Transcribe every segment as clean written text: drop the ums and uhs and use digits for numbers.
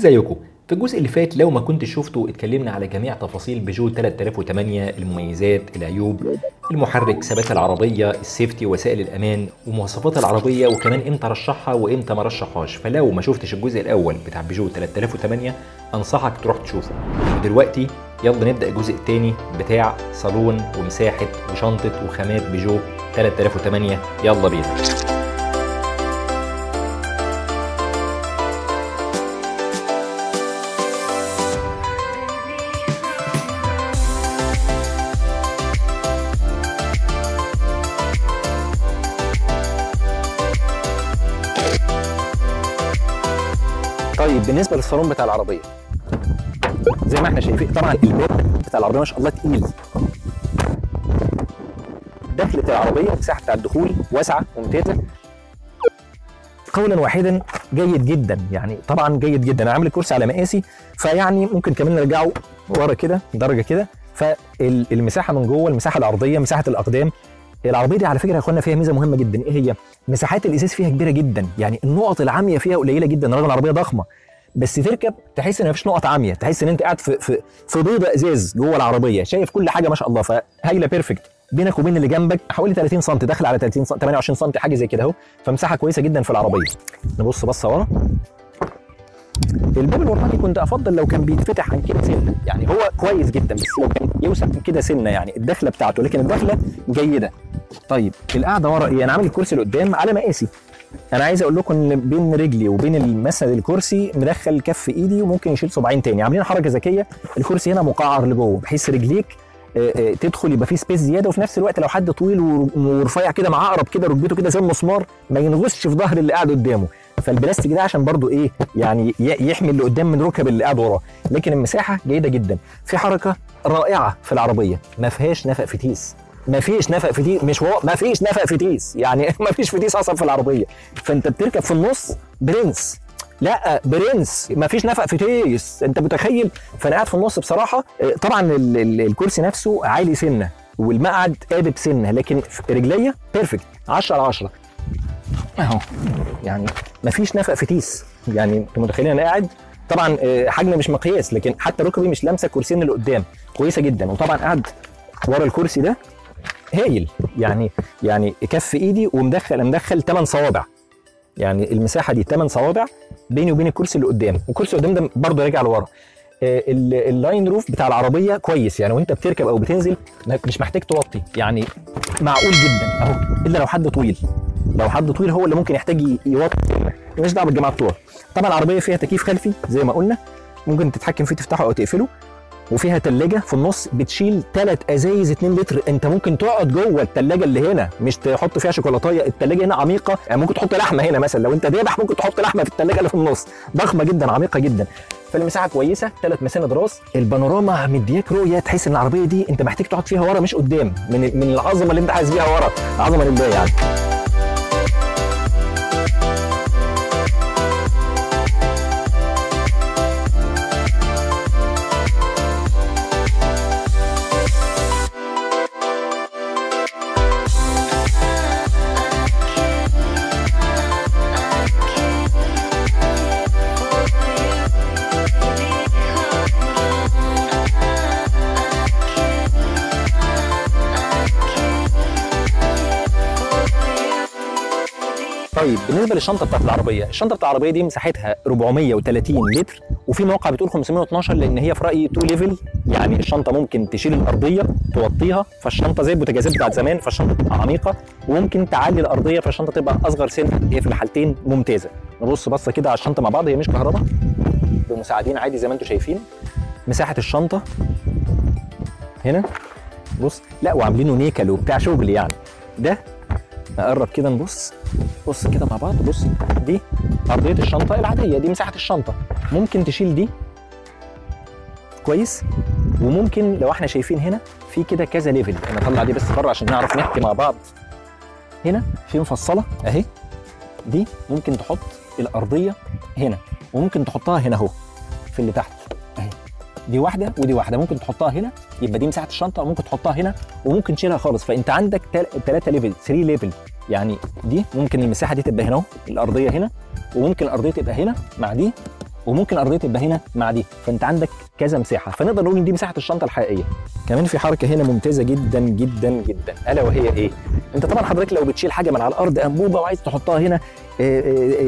ازيكم؟ في الجزء اللي فات لو ما كنتش شفته اتكلمنا على جميع تفاصيل بيجو 3008، المميزات، العيوب، المحرك، ثبات العربيه، السيفتي، وسائل الامان، ومواصفات العربيه، وكمان امتى رشحها وامتى ما رشحهاش. فلو ما شفتش الجزء الاول بتاع بيجو 3008 انصحك تروح تشوفه. ودلوقتي يلا نبدا الجزء الثاني بتاع صالون ومساحه وشنطه وخامات بيجو 3008. يلا بينا. طيب بالنسبه للصالون بتاع العربيه زي ما احنا شايفين، طبعا الباب بتاع العربيه ما شاء الله تقيل. دخلة العربيه المساحه بتاع الدخول واسعه ممتازه. قولا واحدا جيد جدا، يعني طبعا جيد جدا. انا عامل الكرسي على مقاسي، فيعني ممكن كمان نرجعه ورا كده درجه كده. فالمساحه من جوه، المساحه الارضيه، مساحه الاقدام، العربيه دي على فكره يا اخوانا فيها ميزه مهمه جدا. ايه هي؟ مساحات الازاز فيها كبيره جدا، يعني النقط العاميه فيها قليله جدا. رغم العربيه ضخمه بس تركب تحس ان مفيش نقط عاميه، تحس ان انت قاعد في بيضه ازاز جوه العربيه، شايف كل حاجه ما شاء الله. فهايله بيرفكت. بينك وبين اللي جنبك حوالي 30 سم، داخل على 30 سم، 28 سم حاجه زي كده اهو. فمساحه كويسه جدا في العربيه. نبص بصه ورا. الباب الوراني كنت افضل لو كان بيتفتح عن كده سنه، يعني هو كويس جدا بس لو كان يوسع من كده سنه، يعني الدخله بتاعته، لكن الدخله جيده. طيب القعده ورا ايه؟ انا عامل الكرسي اللي قدام على مقاسي. انا عايز اقول لكم ان بين رجلي وبين المسند الكرسي مدخل كف ايدي وممكن يشيل صباعين تاني. عاملين حركه ذكيه، الكرسي هنا مقعر لجوه بحيث رجليك تدخل يبقى فيه سبيس زياده، وفي نفس الوقت لو حد طويل ورفيع كده مع عقرب كده ركبته كده زي المسمار ما ينغصش في ظهر اللي قاعد قدامه. فالبلاستيك ده عشان برضو ايه، يعني يحمي اللي قدام من ركب اللي قاعد وراه. لكن المساحه جيده جدا. في حركه رائعه في العربيه، ما فيهاش نفق فتيس. ما فيش نفق فتيس، ما فيش نفق فتيس، يعني ما فيش فتيس اصلا في العربيه. فانت بتركب في النص برنس. لا برنس، ما فيش نفق فتيس، انت متخيل؟ فانا قاعد في النص بصراحه. طبعا الكرسي نفسه عالي سنه والمقعد قابب سنه، لكن رجليه بيرفكت 10 على 10 اهو. يعني ما فيش نفق فتيس، يعني انتوا متخيلين انا قاعد. طبعا حجم مش مقياس، لكن حتى ركبي مش لامسه الكرسيين اللي قدام، كويسه جدا. وطبعا قاعد ورا الكرسي ده هايل، يعني كف ايدي ومدخل 8 صوابع، يعني المساحه دي 8 صوابع بيني وبين الكرسي اللي قدام، والكرسي اللي قدام ده برضه راجع لورا. اللاين روف بتاع العربيه كويس، يعني وانت بتركب او بتنزل مش محتاج توطي، يعني معقول جدا اهو. الا لو حد طويل، هو اللي ممكن يحتاج يوطي، مش دعوه بالجماعه بتوعه. طبعا العربيه فيها تكييف خلفي زي ما قلنا، ممكن تتحكم فيه تفتحه او تقفله. وفيها ثلاجه في النص بتشيل 3 ازايز 2 لتر. انت ممكن تقعد جوه الثلاجه اللي هنا، مش تحط فيها شوكولاتايه. الثلاجه هنا عميقه، يعني ممكن تحط لحمه هنا مثلا، لو انت ذابح ممكن تحط لحمه في الثلاجه اللي في النص. ضخمه جدا، عميقه جدا. فالمساحه كويسه. 3 مساند راس. البانوراما مدياك رؤيه، تحس ان العربيه دي انت محتاج تقعد فيها ورا مش قدام، من العظمه اللي انت حاسس بيها ورا، عظمه لله يعني. طيب بالنسبه للشنطه بتاعت العربيه، الشنطه بتاعت العربيه دي مساحتها 430 لتر، وفي موقع بتقول 512 لان هي في رايي 2 ليفل، يعني الشنطه ممكن تشيل الارضيه توطيها، فالشنطه زي البوتاجازات بتاعت زمان، فالشنطه تبقى عميقه، وممكن تعلي الارضيه فالشنطه تبقى اصغر سنه. هي في الحالتين ممتازه. نبص بصه كده على الشنطه مع بعض، هي مش كهرباء، بمساعدين عادي زي ما انتم شايفين. مساحه الشنطه هنا بص، لا وعاملينه نيكل وبتاع شغل يعني. ده نقرب كده نبص، بص كده مع بعض. بص دي ارضيه الشنطه العاديه، دي مساحه الشنطه، ممكن تشيل دي كويس. وممكن لو احنا شايفين هنا في كده كذا ليفل، انا اطلع دي بس بره عشان نعرف نحكي مع بعض. هنا في مفصله اهي، دي ممكن تحط الارضيه هنا، وممكن تحطها هنا اهو في اللي تحت اهي. دي واحده ودي واحده، ممكن تحطها هنا يبقى دي مساحه الشنطه، وممكن تحطها هنا وممكن تشيلها خالص. فانت عندك 3 ليفل، 3 ليفل، يعني دي ممكن المساحه دي تبقى هنا اهو، الارضيه هنا، وممكن الارضيه تبقى هنا مع دي، وممكن ارضيه تبقى هنا مع دي، فانت عندك كذا مساحه، فنقدر نقول ان دي مساحه الشنطه الحقيقيه. كمان في حركه هنا ممتازه جدا جدا جدا، الا وهي ايه؟ انت طبعا حضرتك لو بتشيل حاجه من على الارض انبوبه وعايز تحطها هنا،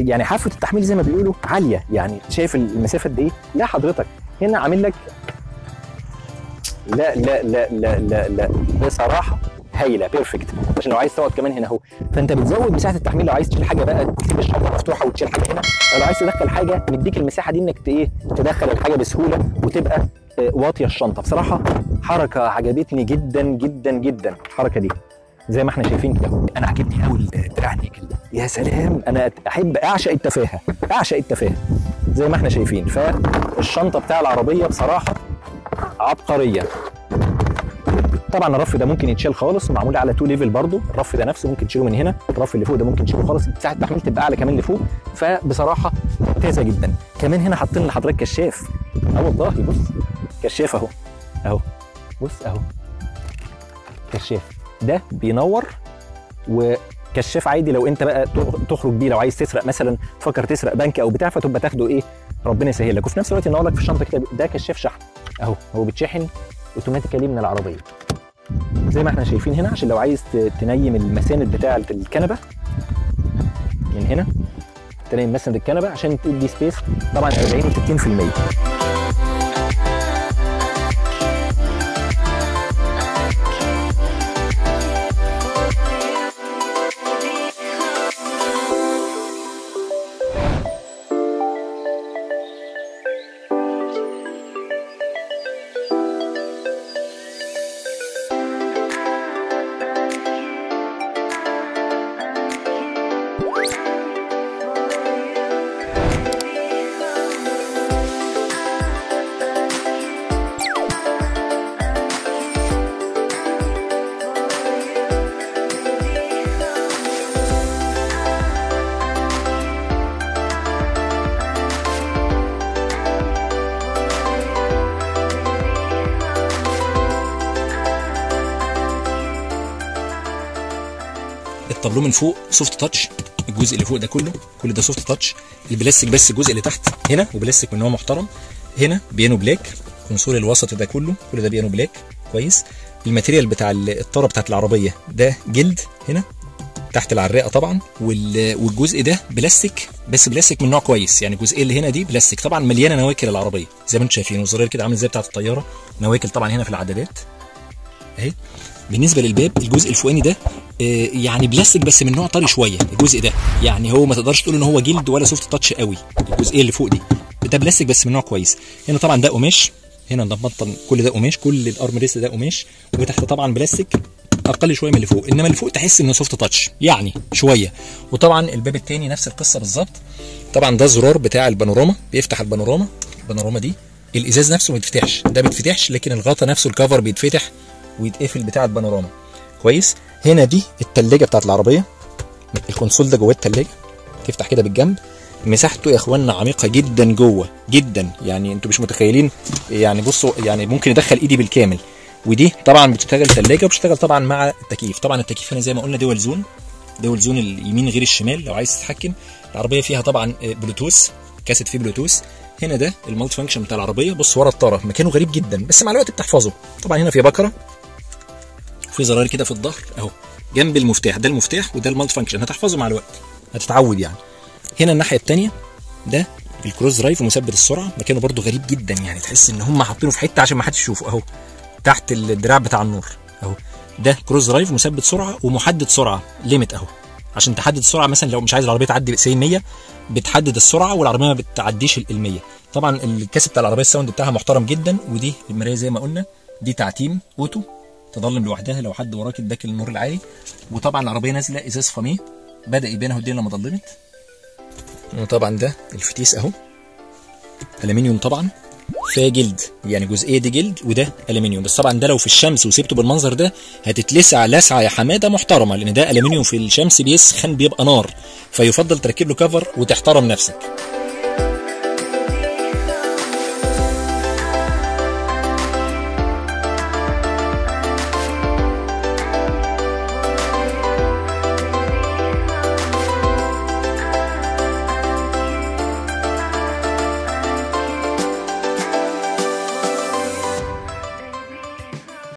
يعني حافه التحميل زي ما بيقولوا عاليه، يعني شايف المسافه قد ايه؟ لا حضرتك هنا عامل لك لا لا لا لا لا لا بصراحه هايله بيرفكت، عشان لو عايز تقعد كمان هنا اهو، فانت بتزود مساحه التحميل. لو عايز تشيل حاجه بقى تسيب الشنطه مفتوحه وتشيل حاجه هنا، او لو عايز تدخل حاجه مديك المساحه دي انك ايه تدخل الحاجه بسهوله وتبقى واطيه الشنطه. بصراحه حركه عجبتني جدا جدا جدا الحركه دي، زي ما احنا شايفين كده. انا عاجبني قوي الدراع النيكل ده، يا احب اعشق التفاهه، اعشق التفاهه زي ما احنا شايفين. فالشنطه بتاع العربيه بصراحه عبقريه. طبعا الرف ده ممكن يتشال خالص، معمول على 2 ليفل برضه، الرف ده نفسه ممكن تشيله من هنا، الرف اللي فوق ده ممكن تشيله خالص، مساحه التحميل تبقى اعلى كمان لفوق، فبصراحه ممتازه جدا. كمان هنا حاطين لحضرتك كشاف، والله بص كشاف اهو اهو، بص اهو كشاف ده بينور، وكشاف عادي لو انت بقى تخرج بيه، لو عايز تسرق مثلا، تفكر تسرق بنك او بتاع، فتبقى تاخده ايه ربنا يسهل لك، وفي نفس الوقت ينور لك في الشنطه كده. ده كشاف شحن اهو، هو بيتشحن اوتوماتيكالي من العربيه زي ما احنا شايفين هنا، عشان لو عايز تنيم المساند بتاعه الكنبه من هنا، تنيم مسند الكنبه عشان تدي سبيس طبعا 40 و 60%. الطابلوه من فوق سوفت تاتش، الجزء اللي فوق ده كل ده سوفت تاتش، البلاستيك بس الجزء اللي تحت هنا وبلاستيك من هو محترم، هنا بيانو بلاك، كونسول الوسط ده كل ده بيانو بلاك كويس. الماتيريال بتاع الطاره بتاعت العربيه ده جلد هنا تحت العراقه طبعا، والجزء ده بلاستيك، بس بلاستيك من نوع كويس، يعني الجزئيه اللي هنا دي بلاستيك طبعا مليانه نواكل العربيه زي ما انتم شايفين، والزراير كده عامل زي بتاعت الطياره، نواكل طبعا هنا في العدادات اهي. بالنسبه للباب الجزء الفوقاني ده يعني بلاستيك بس من نوع طري شويه، الجزء ده يعني هو ما تقدرش تقول ان هو جلد ولا سوفت تاتش قوي، الجزئيه اللي فوق دي ده بلاستيك بس من نوع كويس. هنا طبعا ده قماش، هنا ده مبطن، كل ده قماش، كل الارم ريست ده قماش، وتحت طبعا بلاستيك اقل شويه من اللي فوق، انما اللي فوق تحس انه سوفت تاتش يعني شويه. وطبعا الباب الثاني نفس القصه بالظبط. طبعا ده زرار بتاع البانوراما، بيفتح البانوراما دي، الازاز نفسه ما بيتفتحش، ده ما بيتفتحش، لكن الغطا نفسه الكفر بيتفتح ويتقفل بتاع البانوراما كويس. هنا دي التلاجة بتاعت العربية، الكونسول ده جواه التلاجة، تفتح كده بالجنب، مساحته يا اخوانا عميقة جدا جوه جدا، يعني انتوا مش متخيلين، يعني بصوا يعني ممكن يدخل ايدي بالكامل. ودي طبعا بتشتغل تلاجة وبتشتغل طبعا مع التكييف، طبعا التكييف هنا زي ما قلنا دول زون اليمين غير الشمال لو عايز تتحكم. العربية فيها طبعا بلوتوث، كاسيت فيه بلوتوث. هنا ده المالتي فانكشن بتاع العربية، بص ورا الطارة مكانه غريب جدا بس مع الوقت بتحفظه. طبعا هنا في بكرة، في زراير كده في الظهر اهو جنب المفتاح، ده المفتاح وده المالتي فانكشن، هتحفظه مع الوقت هتتعود يعني. هنا الناحيه الثانيه ده الكروز درايف ومثبت السرعه، مكانه برده غريب جدا، يعني تحس ان هم حاطينه في حته عشان ما حدش يشوفه اهو تحت الدراع بتاع النور اهو. ده كروز درايف ومثبت سرعه ومحدد سرعه ليميت اهو، عشان تحدد السرعه مثلا لو مش عايز العربيه تعدي 100 بتحدد السرعه والعربيه ما بتعديش ال 100. طبعا الكاسيت بتاع العربيه الساوند بتاعها محترم جدا. ودي المرايه زي ما قلنا دي تعتيم اوتو، تضلم لوحدها لو حد وراك اداك النور العالي. وطبعا العربيه نازله ازاز فاميه، بدا يبان اهو الدنيا لما ضلمت. وطبعا ده الفتيس اهو الومنيوم طبعا، فيها جلد، يعني جزئيه دي جلد وده الومنيوم، بس طبعا ده لو في الشمس وسيبته بالمنظر ده هتتلسع لسعه يا حماده محترمه، لان ده الومنيوم في الشمس بيسخن بيبقى نار، فيفضل تركب له كفر وتحترم نفسك.